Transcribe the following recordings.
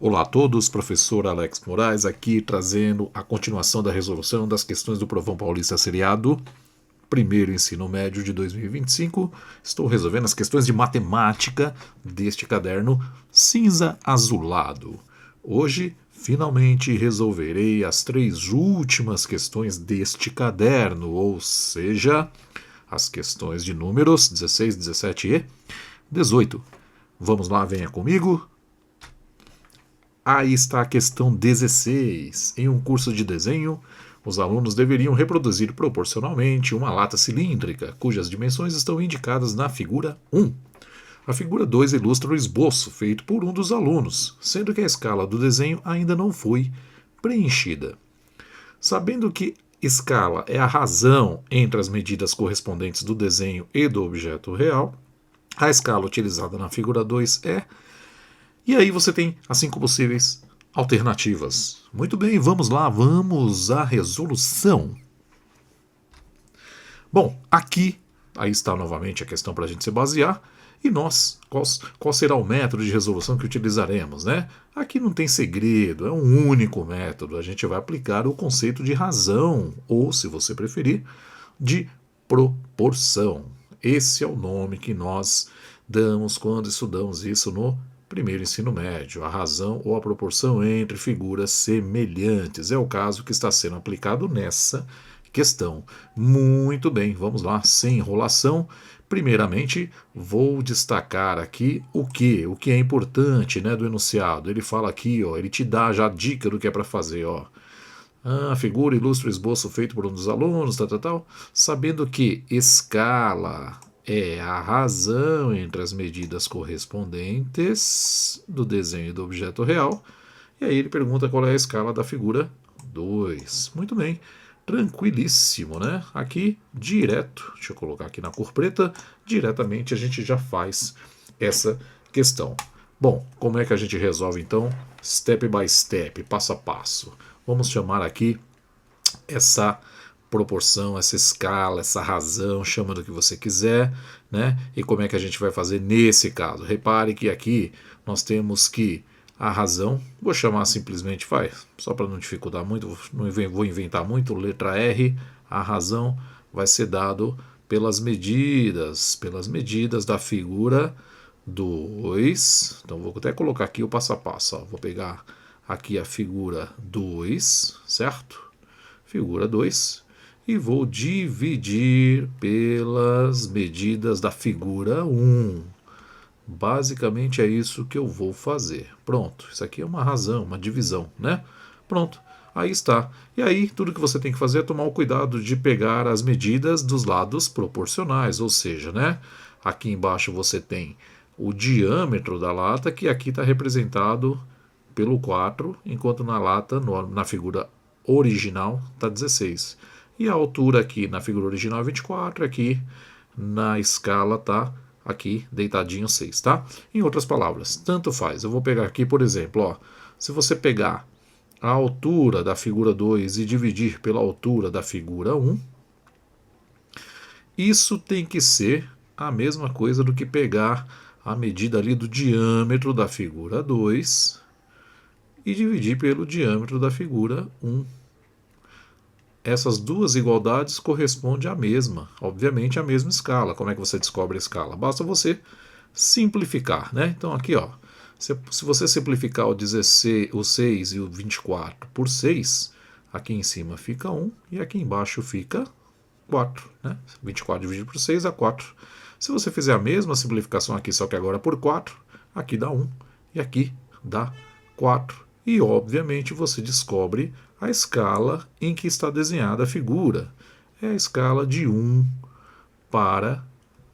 Olá a todos, professor Alex Moraes aqui trazendo a continuação da resolução das questões do Provão Paulista Seriado, primeiro ensino médio de 2025. Estou resolvendo as questões de matemática deste caderno cinza azulado. Hoje, finalmente, resolverei as 3 últimas questões deste caderno, ou seja, as questões de números 16, 17 e 18. Vamos lá, venha comigo. Aí está a questão 16. Em um curso de desenho, os alunos deveriam reproduzir proporcionalmente uma lata cilíndrica, cujas dimensões estão indicadas na figura 1. A figura 2 ilustra o esboço feito por um dos alunos, sendo que a escala do desenho ainda não foi preenchida. Sabendo que escala é a razão entre as medidas correspondentes do desenho e do objeto real, a escala utilizada na figura 2 é. E aí você tem as 5 possíveis alternativas. Muito bem, vamos lá, vamos à resolução. Bom, aqui, aí está novamente a questão para a gente se basear. E nós, qual será o método de resolução que utilizaremos, né? Aqui não tem segredo, é um único método. A gente vai aplicar o conceito de razão, ou, se você preferir, de proporção. Esse é o nome que nós damos quando estudamos isso no primeiro ensino médio, a razão ou a proporção entre figuras semelhantes. É o caso que está sendo aplicado nessa questão. Muito bem, vamos lá, sem enrolação. Primeiramente, vou destacar aqui o que é importante, né, do enunciado. Ele fala aqui, ó, ele te dá já a dica do que é para fazer, ó. A figura ilustra o esboço feito por um dos alunos, tal. Sabendo que escala é a razão entre as medidas correspondentes do desenho do objeto real. E aí ele pergunta qual é a escala da figura 2. Muito bem, tranquilíssimo, né? Aqui, direto, deixa eu colocar aqui na cor preta, diretamente a gente já faz essa questão. Bom, como é que a gente resolve então? Step by step, passo a passo. Vamos chamar aqui essa proporção, essa escala, essa razão, chama do que você quiser, né? E como é que a gente vai fazer nesse caso? Repare que aqui nós temos que a razão, vou chamar simplesmente, só para não dificultar muito, não vou inventar muito, letra R, a razão vai ser dado pelas medidas da figura 2. Então vou até colocar aqui o passo a passo, ó. Vou pegar aqui a figura 2, certo? Figura 2, e vou dividir pelas medidas da figura 1. Basicamente é isso que eu vou fazer. Pronto, isso aqui é uma razão, uma divisão, né? Pronto, aí está. E aí tudo que você tem que fazer é tomar o cuidado de pegar as medidas dos lados proporcionais, ou seja, né? Aqui embaixo você tem o diâmetro da lata, que aqui está representado pelo 4, enquanto na lata, na figura original, está 16. E a altura aqui na figura original é 24, aqui na escala está aqui deitadinho 6, tá? Em outras palavras, tanto faz. Eu vou pegar aqui, por exemplo, ó, se você pegar a altura da figura 2 e dividir pela altura da figura 1, isso tem que ser a mesma coisa do que pegar a medida ali do diâmetro da figura 2 e dividir pelo diâmetro da figura 1. Essas duas igualdades correspondem à mesma, obviamente à mesma escala. Como é que você descobre a escala? Basta você simplificar, né? Então aqui, ó, se você simplificar o 16, o 6 e o 24 por 6, aqui em cima fica 1 e aqui embaixo fica 4, né? 24 dividido por 6 dá 4. Se você fizer a mesma simplificação aqui, só que agora por 4, aqui dá 1 e aqui dá 4. E, obviamente, você descobre a escala em que está desenhada a figura. É a escala de 1 para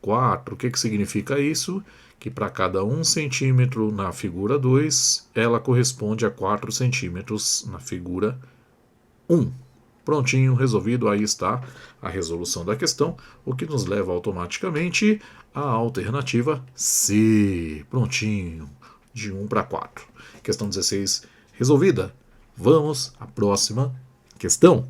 4. O que significa isso? Que para cada 1 centímetro na figura 2, ela corresponde a 4 centímetros na figura 1. Prontinho, resolvido, aí está a resolução da questão, o que nos leva automaticamente à alternativa C. Prontinho, de 1 para 4. Questão 16 resolvida. Vamos à próxima questão.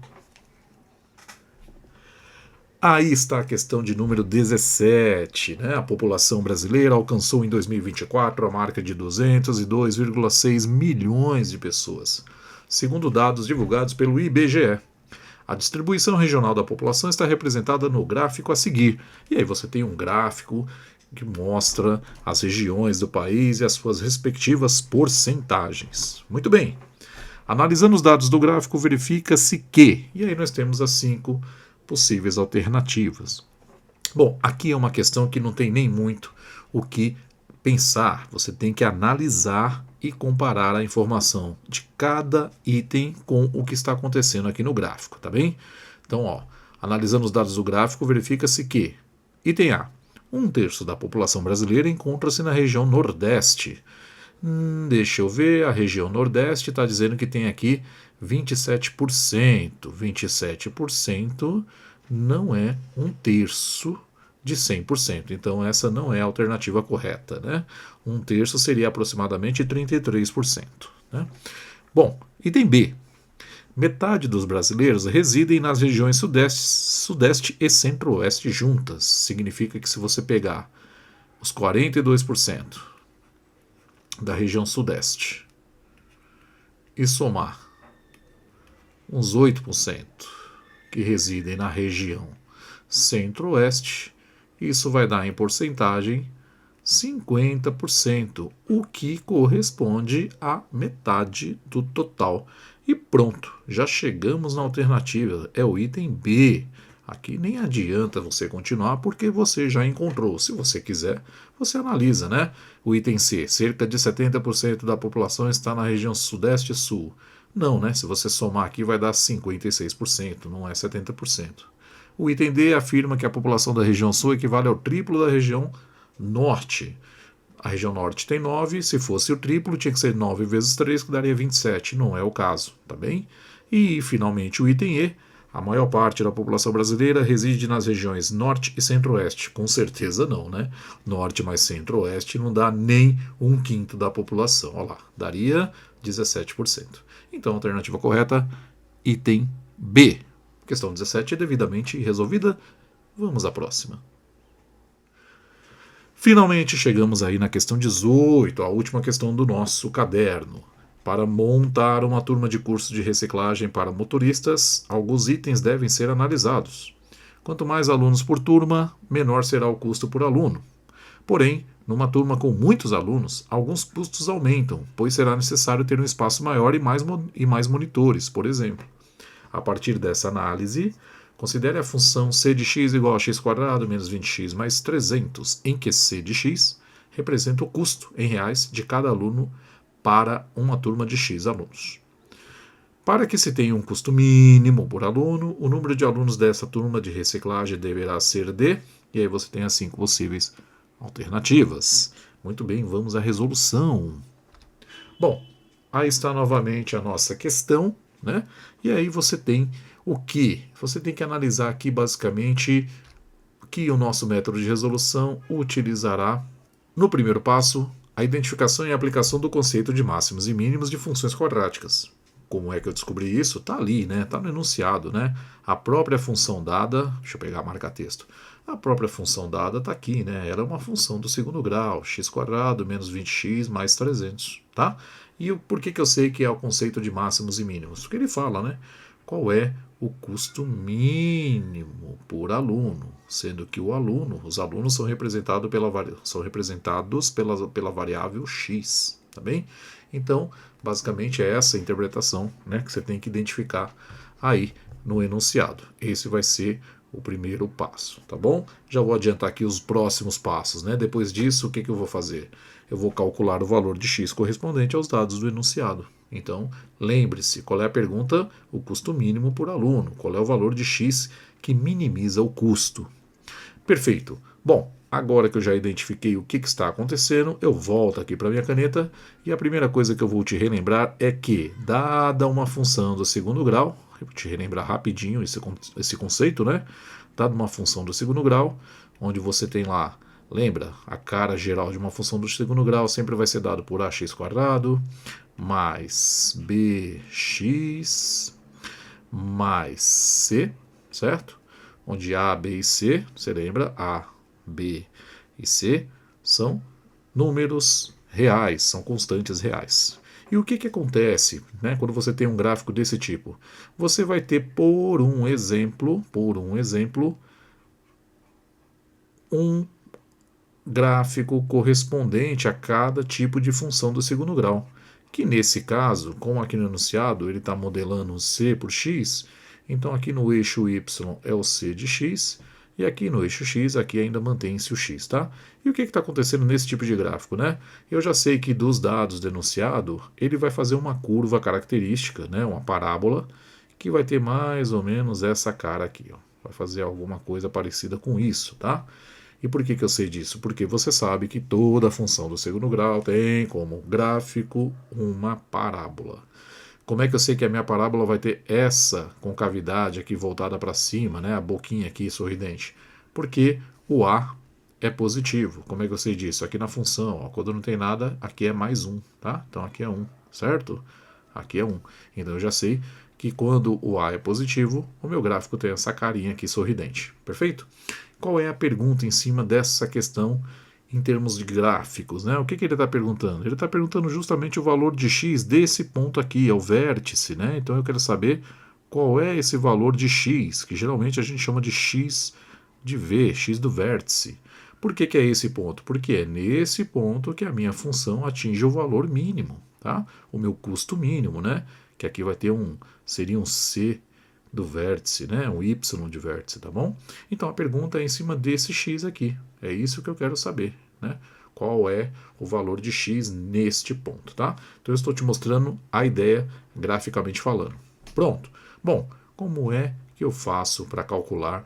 Aí está a questão de número 17. Né? A população brasileira alcançou em 2024 a marca de 202,6 milhões de pessoas, segundo dados divulgados pelo IBGE. A distribuição regional da população está representada no gráfico a seguir. E aí você tem um gráfico que mostra as regiões do país e as suas respectivas porcentagens. Muito bem. Analisando os dados do gráfico, verifica-se que... E aí nós temos as 5 possíveis alternativas. Bom, aqui é uma questão que não tem nem muito o que pensar. Você tem que analisar e comparar a informação de cada item com o que está acontecendo aqui no gráfico, tá bem? Então, analisando os dados do gráfico, verifica-se que, item A, 1/3 da população brasileira encontra-se na região Nordeste. Deixa eu ver, a região Nordeste está dizendo que tem aqui 27%. 27% não é 1/3 de 100%. Então essa não é a alternativa correta. Né? 1/3 seria aproximadamente 33%. Né? Bom, item B. Metade dos brasileiros residem nas regiões Sudeste e Centro-Oeste juntas. Significa que se você pegar os 42% da região Sudeste e somar uns 8% que residem na região Centro-Oeste, isso vai dar em porcentagem 50%, o que corresponde à metade do total. E pronto, já chegamos na alternativa, é o item B. Aqui nem adianta você continuar porque você já encontrou. Se você quiser, você analisa, né? O item C, cerca de 70% da população está na região Sudeste e Sul. Não, né? Se você somar aqui vai dar 56%, não é 70%. O item D afirma que a população da região Sul equivale ao triplo da região Norte. A região Norte tem 9, se fosse o triplo tinha que ser 9 vezes 3, que daria 27. Não é o caso, tá bem? E, finalmente, o item E. A maior parte da população brasileira reside nas regiões Norte e Centro-Oeste. Com certeza não, né? Norte mais Centro-Oeste não dá nem 1/5 da população. Olha lá, daria 17%. Então, a alternativa correta, item B. Questão 17 é devidamente resolvida. Vamos à próxima. Finalmente chegamos aí na questão 18, a última questão do nosso caderno. Para montar uma turma de curso de reciclagem para motoristas, alguns itens devem ser analisados. Quanto mais alunos por turma, menor será o custo por aluno. Porém, numa turma com muitos alunos, alguns custos aumentam, pois será necessário ter um espaço maior e mais monitores, por exemplo. A partir dessa análise, considere a função c de x igual a x² menos 20x mais 300, em que c de x representa o custo em reais de cada aluno para uma turma de x alunos. Para que se tenha um custo mínimo por aluno, o número de alunos dessa turma de reciclagem deverá ser de... E aí você tem as 5 possíveis alternativas. Muito bem, vamos à resolução. Bom, aí está novamente a nossa questão, né? E aí você tem o que? Você tem que analisar aqui basicamente que o nosso método de resolução utilizará, no primeiro passo, a identificação e aplicação do conceito de máximos e mínimos de funções quadráticas. Como é que eu descobri isso? Está ali, né? Está no enunciado, né? A própria função dada, deixa eu pegar a marca-texto. A própria função dada está aqui, né? Ela é uma função do segundo grau, x² menos 20x mais 300, tá? E por que eu sei que é o conceito de máximos e mínimos? Porque ele fala, né? Qual é o custo mínimo por aluno, sendo que os alunos são representados pela variável x, tá bem? Então, basicamente é essa interpretação, né, que você tem que identificar aí no enunciado. Esse vai ser o primeiro passo, tá bom? Já vou adiantar aqui os próximos passos, né? Depois disso, o que eu vou fazer? Eu vou calcular o valor de x correspondente aos dados do enunciado. Então, lembre-se, qual é a pergunta? O custo mínimo por aluno. Qual é o valor de x que minimiza o custo? Perfeito. Bom, agora que eu já identifiquei o que está acontecendo, eu volto aqui para a minha caneta e a primeira coisa que eu vou te relembrar é que, dada uma função do segundo grau, eu vou te relembrar rapidinho esse conceito, né? Dada uma função do segundo grau, onde você tem lá, lembra, a cara geral de uma função do segundo grau sempre vai ser dado por ax² mais bx mais c, certo? onde A, B e C, você lembra, A, B e C são números reais, são constantes reais. E o que acontece, né, quando você tem um gráfico desse tipo? Você vai ter, por um exemplo, um gráfico correspondente a cada tipo de função do segundo grau. Que nesse caso, como aqui no enunciado, ele está modelando C por X, então aqui no eixo Y é o C de X, e aqui no eixo X, aqui ainda mantém-se o X, tá? E o que está acontecendo nesse tipo de gráfico, né? Eu já sei que dos dados do enunciado, ele vai fazer uma curva característica, né? Uma parábola, que vai ter mais ou menos essa cara aqui, ó. Vai fazer alguma coisa parecida com isso, tá? E por que eu sei disso? Porque você sabe que toda função do segundo grau tem como gráfico uma parábola. Como é que eu sei que a minha parábola vai ter essa concavidade aqui voltada para cima, né? A boquinha aqui sorridente? Porque o A é positivo. Como é que eu sei disso? Aqui na função, ó, quando não tem nada, aqui é mais 1, tá? Então aqui é 1, certo? Aqui é 1. Então eu já sei que quando o A é positivo, o meu gráfico tem essa carinha aqui sorridente. Perfeito? Qual é a pergunta em cima dessa questão em termos de gráficos, né? O que ele está perguntando? Ele está perguntando justamente o valor de x desse ponto aqui, é o vértice, né? Então eu quero saber qual é esse valor de x, que geralmente a gente chama de x de v, x do vértice. Por que é esse ponto? Porque é nesse ponto que a minha função atinge o valor mínimo, tá? O meu custo mínimo, né? Que aqui vai ter seria um c do vértice, né? Um y de vértice, tá bom? Então a pergunta é em cima desse x aqui. É isso que eu quero saber, né? Qual é o valor de x neste ponto, tá? Então eu estou te mostrando a ideia graficamente falando. Pronto. Bom, como é que eu faço para calcular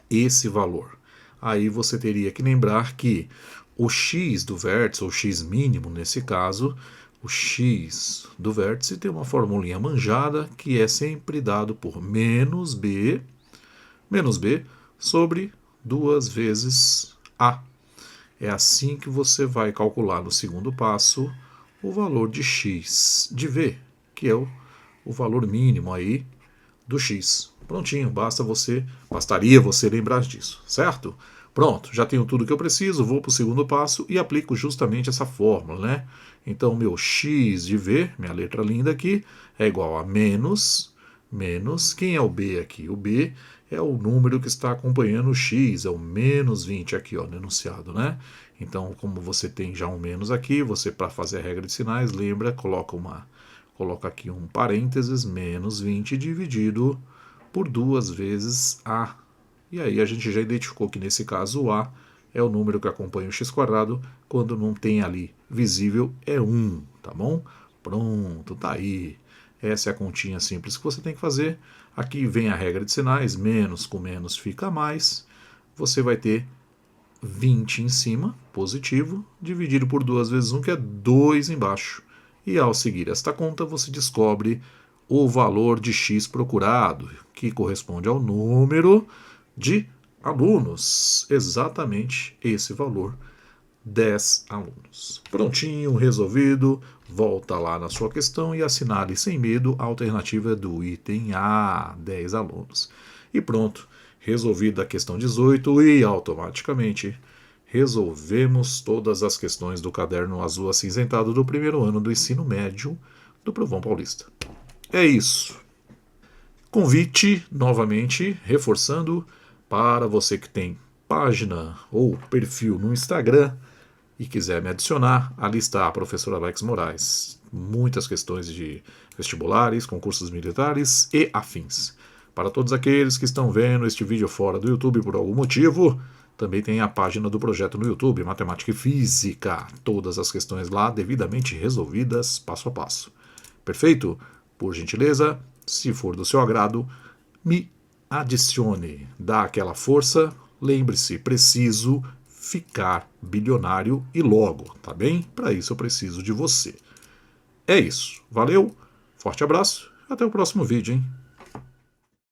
esse valor? Aí você teria que lembrar que o x do vértice, ou x mínimo nesse caso, o x do vértice tem uma formulinha manjada que é sempre dado por menos b sobre 2 vezes a. É assim que você vai calcular no segundo passo o valor de x de v, que é o valor mínimo aí do x. Prontinho, bastaria você lembrar disso, certo? Pronto, já tenho tudo que eu preciso, vou para o segundo passo e aplico justamente essa fórmula, né? Então, meu x de v, minha letra linda aqui, é igual a menos, quem é o b aqui? O b é o número que está acompanhando o x, é o menos 20 aqui, ó, no enunciado, né? Então, como você tem já um menos aqui, você, para fazer a regra de sinais, lembra, coloca aqui um parênteses, menos 20 dividido por 2 vezes a. E aí a gente já identificou que nesse caso o a é o número que acompanha o x², quando não tem ali visível é 1, tá bom? Pronto, tá aí. Essa é a continha simples que você tem que fazer. Aqui vem a regra de sinais, menos com menos fica mais. Você vai ter 20 em cima, positivo, dividido por 2 vezes 1, que é 2 embaixo. E ao seguir esta conta, você descobre o valor de x procurado, que corresponde ao número de alunos. Exatamente esse valor, 10 alunos. Prontinho, resolvido. Volta lá na sua questão e assinale sem medo a alternativa do item A, 10 alunos. E pronto, resolvida a questão 18 e automaticamente resolvemos todas as questões do caderno azul acinzentado do primeiro ano do ensino médio do Provão Paulista. É isso. Convite, novamente, reforçando, para você que tem página ou perfil no Instagram e quiser me adicionar, ali está a professora Alex Moraes. Muitas questões de vestibulares, concursos militares e afins. Para todos aqueles que estão vendo este vídeo fora do YouTube por algum motivo, também tem a página do projeto no YouTube, Matemática e Física. Todas as questões lá devidamente resolvidas, passo a passo. Perfeito? Por gentileza, se for do seu agrado, me adicione. Dá aquela força. Lembre-se, preciso ficar bilionário e logo, tá bem? Para isso eu preciso de você. É isso. Valeu, forte abraço, até o próximo vídeo, hein?